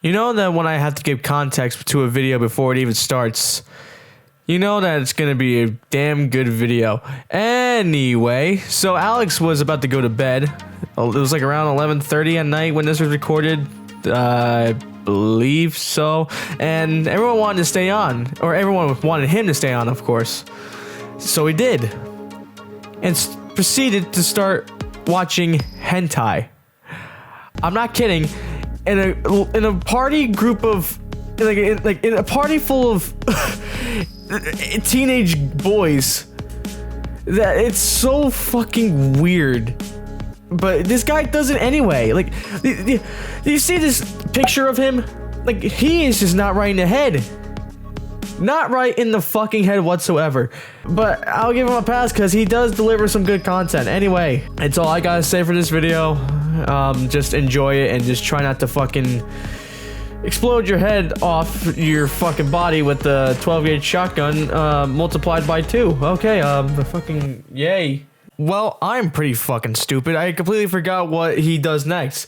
You know that when I have to give context to a video before it even starts, you know that it's gonna be a damn good video. Anyway, so Alex was about to go to bed. It was like around 11:30 at night when this was recorded. I believe so. And everyone wanted to stay on, or everyone wanted him to stay on, of course. So he did, and proceeded to start watching hentai. I'm not kidding. In a party group of like in a party full of teenage boys, that it's so fucking weird. But this guy does it anyway. Like, do you see this picture of him? Like, he is just not right in the head. Not right in the fucking head whatsoever. But I'll give him a pass because he does deliver some good content. Anyway, it's all I gotta say for this video. Just enjoy it and just try not to fucking explode your head off your fucking body with the 12-gauge shotgun multiplied by 2. Okay, fucking yay. Well, I'm pretty fucking stupid. I completely forgot what he does next.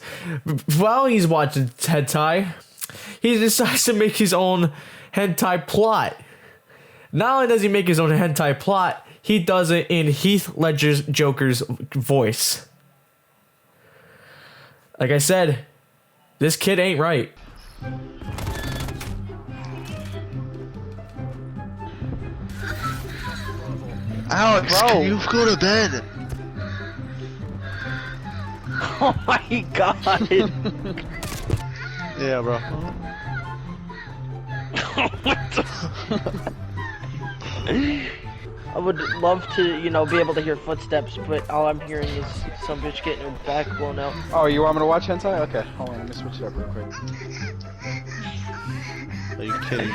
While he's watching hentai, he decides to make his own hentai plot. Not only does he make his own hentai plot, he does it in Heath Ledger's Joker's voice. Like I said, this kid ain't right. Alex, Bro. can you go to bed? Oh my god! Yeah, bro. I would love to, you know, be able to hear footsteps, but all I'm hearing is some bitch getting her back blown out. Oh, you want me to watch hentai? Okay, hold on, let me switch it up real quick. Are you kidding me?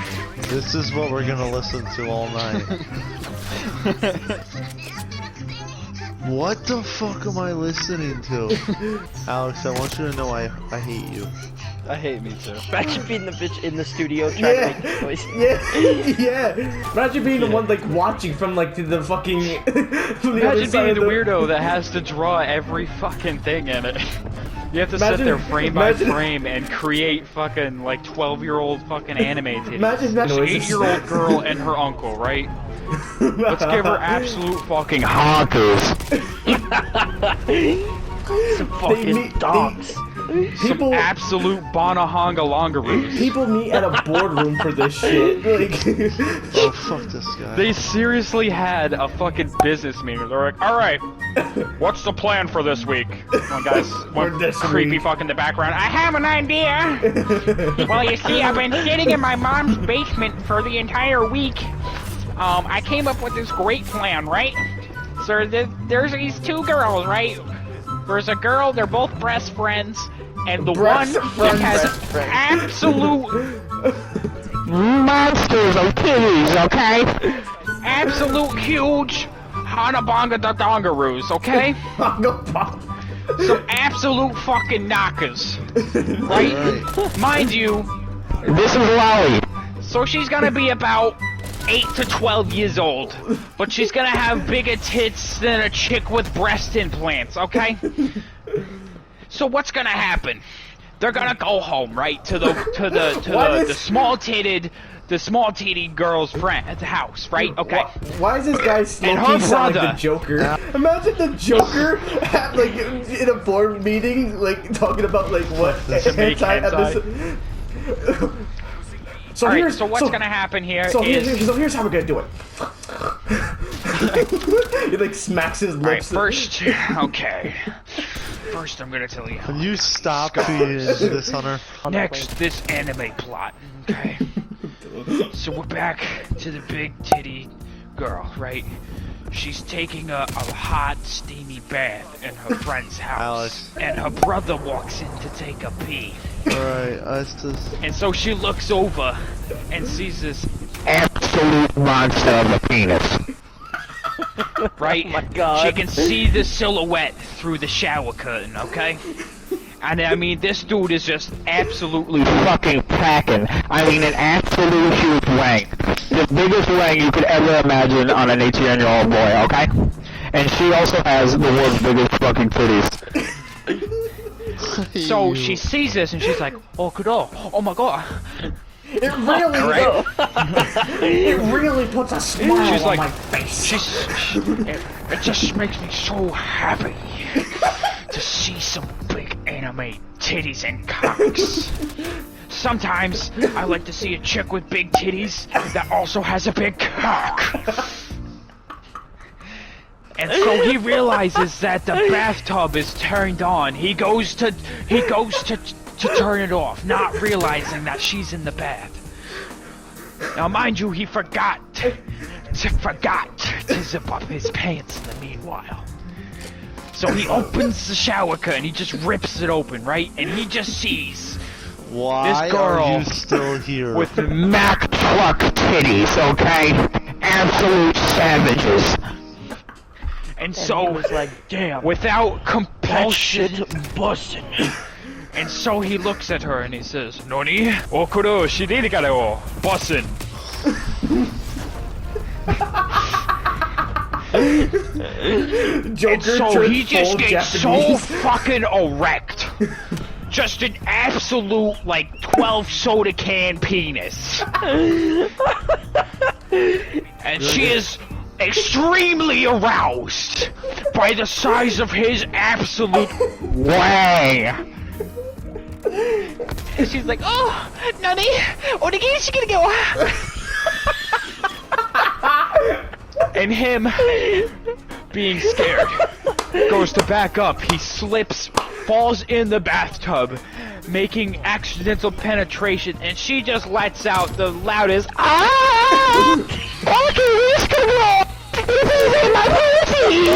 This is what we're gonna listen to all night. What the fuck am I listening to? Alex, I want you to know I hate you. I hate me too. Imagine being the bitch in the studio trying to make this noise. Yeah. Imagine being the one like watching from like the fucking. From the other Imagine side being of the weirdo that has to draw every fucking thing in it. You have to sit there frame by frame and create fucking like 12-year-old fucking anime titties. Imagine that This noises. 8-year-old girl and her uncle, right? Let's give her absolute fucking honkers. Some fucking dogs. Some absolute Bonahonga Longaroos. People meet at a boardroom for this shit. Like, Oh, fuck this guy. They seriously had a fucking business meeting. They're like, alright, what's the plan for this week? One guy's one this creepy week. fuck in the background. I have an idea! Well, you see, I've been sitting in my mom's basement for the entire week. I came up with this great plan, right? So there's these two girls, right? There's a girl, they're both best friends, and the one that has absolute monsters of titties, okay? Absolute huge Hanabanga Dadongaroos, okay? Some absolute fucking knockers, right? Mind you, this is Lolly. So she's gonna be about 8 to 12 years old, but she's gonna have bigger tits than a chick with breast implants, okay? So what's gonna happen? They're gonna go home, right, to the small titted girl's friend at the house, right? Okay. why is this guy And her smoking sound like brother. the Joker? Imagine the Joker at, like in a board meeting, like talking about like what make hentai. episode. So Alright, so what's gonna happen here so is... here's how we're gonna do it. He like smacks his Alright, lips. first, okay. First, I'm gonna tell you. Can you stop feeding into this, Hunter? Next, this anime plot, okay? So we're back to the big titty girl, right? She's taking a hot, steamy bath in her friend's house. Alex. And her brother walks in to take a pee. Alright, let's just... And so she looks over and sees this Absolute monster of a penis. right? Oh my God. She can see the silhouette through the shower curtain, okay? And I mean, this dude is just absolutely Fucking packing. I mean, an absolute huge wang. The biggest wang you could ever imagine on an 18-year-old boy, okay? And she also has the world's biggest fucking titties. So she sees this and she's like, oh, Kudo, oh my god. It really, it really puts a smile She's on like, my face. it just makes me so happy to see some big anime titties and cocks. Sometimes I like to see a chick with big titties that also has a big cock. And so he realizes that the bathtub is turned on. He goes to turn it off, not realizing that she's in the bath. Now, mind you, he forgot to zip up his pants in the meanwhile. So he opens the shower curtain, he just rips it open, right? And he just sees Why this girl are you still here? with Mack truck titties, okay? Absolute savages. and He so was like, damn, without that compulsion. shit bussin'. And so he looks at her and he says, Noni? Okuro, shiriri kare o, bussin'. Joker And so turned he just full gets Japanese. so fucking erect. Just an absolute, like, 12 soda can penis. And she is extremely aroused by the size of his absolute wang. And she's like, oh, Nani, onigishi gonna go. And him, being scared, goes to back up. He slips, falls in the bathtub, making accidental penetration, and she just lets out the loudest "Ah! Okay, this could roll. This is in my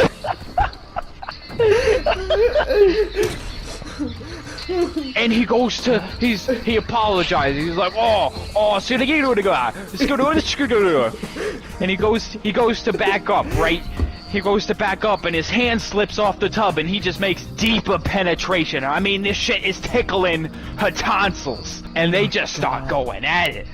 pussy." And he goes to, he apologizes. He's like, oh, and he goes to back up, right? He goes to back up and his hand slips off the tub and he just makes deeper penetration. I mean, this shit is tickling her tonsils. And they just start going at it.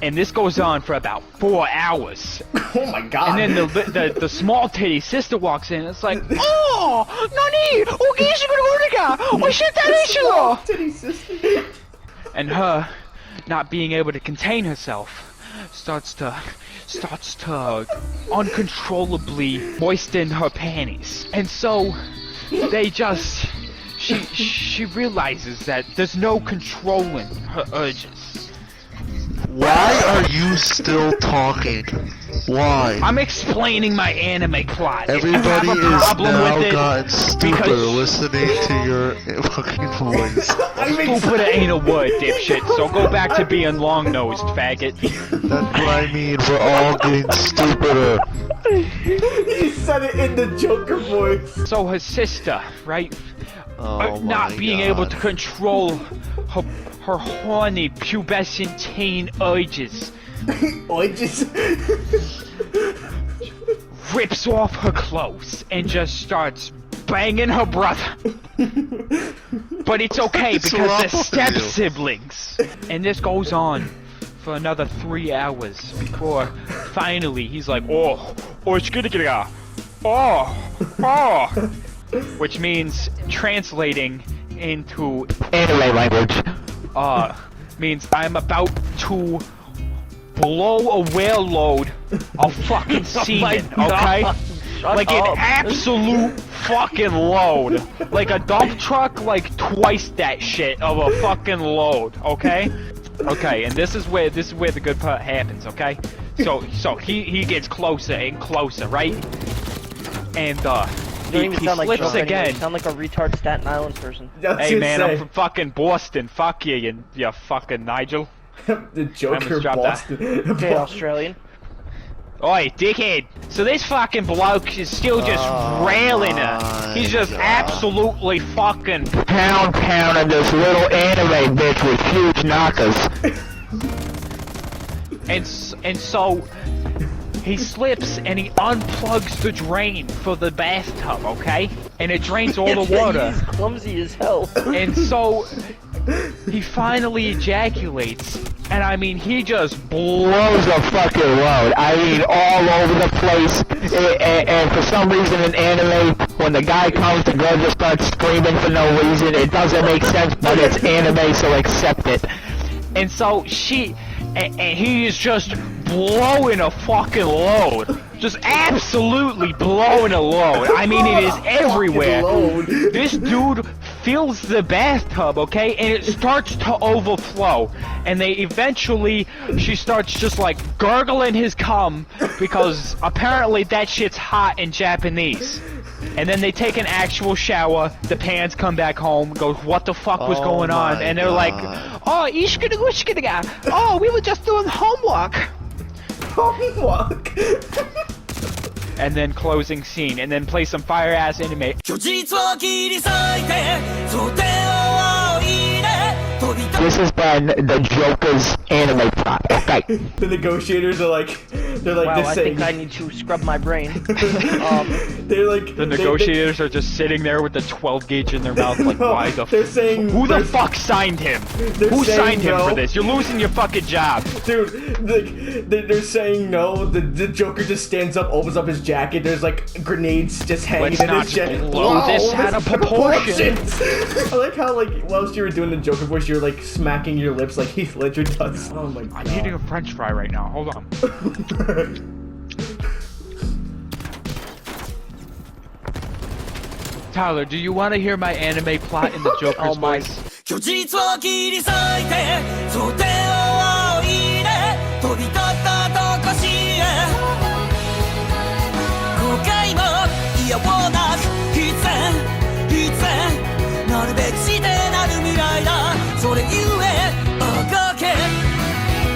And this goes on for about 4 hours. Oh my god. And then the small titty sister walks in and it's like, oh, Nani, oh shit, that is you. And her, not being able to contain herself, starts to uncontrollably moisten her panties. And so they just she realizes that there's no controlling her urges. Why are you still talking? Why? I'm explaining my anime plot. Everybody if you have a is problem now with it, gotten stupider because- listening to your fucking voice. Stupid ain't a word, dipshit, so go back to being long-nosed, faggot. That's what I mean, we're all getting stupider. He said it in the Joker voice. So her sister, right, Oh not my being God. able to control her horny pubescent teen urges, Oh, it just... rips off her clothes and just starts banging her brother. But it's okay What's because wrong they're with step you? siblings. And this goes on for another 3 hours before finally he's like, oh, it's gonna get oh, which means, translating into Anime language. means I'm about to blow a whale load of fucking semen, okay? Like an absolute fucking load. Like a dump truck, like twice that shit of a fucking load, okay? Okay, and this is where the good part happens, okay? So he gets closer and closer, right? And You don't he even sound like slips Joker anymore. again. You sound like a retard Staten Island person. Hey man, I'm from fucking Boston. Fuck you, you fucking Nigel. The Joker Almost dropped that. Boston. Okay, Australian. Oi, dickhead! So this fucking bloke is still just railing her. He's just absolutely fucking. Pounding this little anime bitch with huge knockers. And so he slips and he unplugs the drain for the bathtub, okay? And it drains all the water. He's clumsy as hell. And so he finally ejaculates, and I mean he just Blows a fucking load. I mean, all over the place. And for some reason in anime, When the guy comes, the girl just starts screaming for no reason. It doesn't make sense, but it's anime, so accept it. And so and he is just blowing a fucking load. Just absolutely blowing a load. I mean, it is everywhere. This dude fills the bathtub, okay, and it starts to overflow. And she starts just like gurgling his cum because apparently that shit's hot in Japanese. And then they take an actual shower, the parents come back home, go, what the fuck was going on? And they're like, oh, oh, we were just doing homework. Homework. And then closing scene, and then play some fire ass anime. This has been the Joker's anime plot. Okay. The negotiators are like, Wow, I just saying. think I need to scrub my brain. They're like The negotiators are just sitting there with the 12 gauge in their mouth, like, why the They're saying. Who the fuck signed him? Who signed him for this? You're losing your fucking job. Dude, like, they're saying no. The Joker just stands up, opens up his jacket. There's like grenades just hanging Let's in not his jacket. blow this out of proportion. I like how, like, whilst you were doing the Joker voice, you're like smacking your lips like Heath Ledger does. Oh my god. I'm eating a French fry right now. Hold on. Tyler, do you want to hear my anime plot in the Joker's voice? 虚実を切り裂いて想定を追いで飛び立